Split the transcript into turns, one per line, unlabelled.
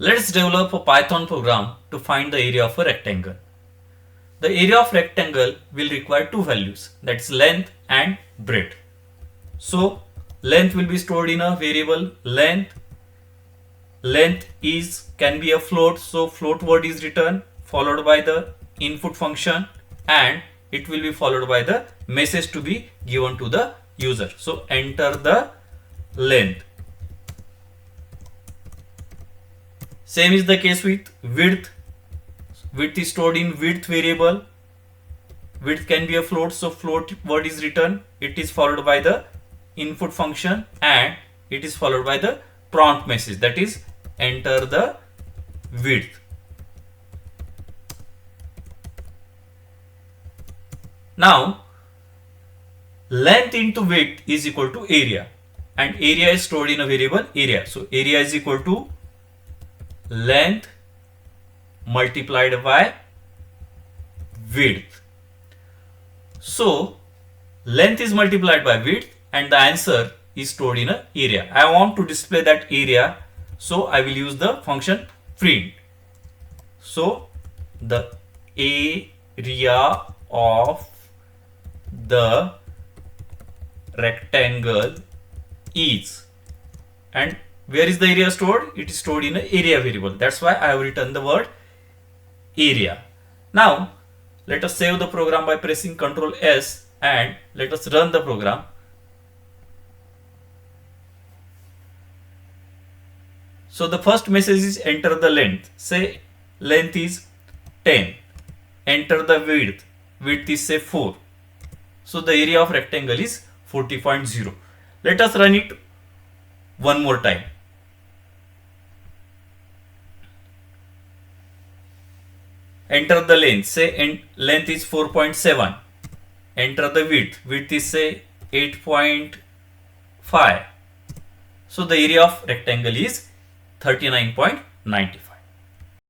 Let's develop a Python program to find the area of a rectangle. The area of rectangle will require two values, that's length and breadth. So length will be stored in a variable length. Length can be a float, so float word is written followed by the input function and it will be followed by the message to be given to the user. So enter the length. Same is the case with width. Width is stored in width variable. Width can be a float, so float word is written. It is followed by the input function and it is followed by the prompt message, that is enter the width. Now length into width is equal to area and area is stored in a variable area. So area is equal to length multiplied by width. So length is multiplied by width and the answer is stored in an area. I want to display that area, so I will use the function print. So the area of the rectangle is, and where is the area stored? It is stored in an area variable. That's why I have written the word area. Now let us save the program by pressing Ctrl S and let us run the program. So the first message is enter the length. Say length is 10. Enter the width. Width is say 4. So the area of rectangle is 40.0. Let us run it one more time. Enter the length. Say length is 4.7. Enter the width. Width is say 8.5. So the area of rectangle is 39.95.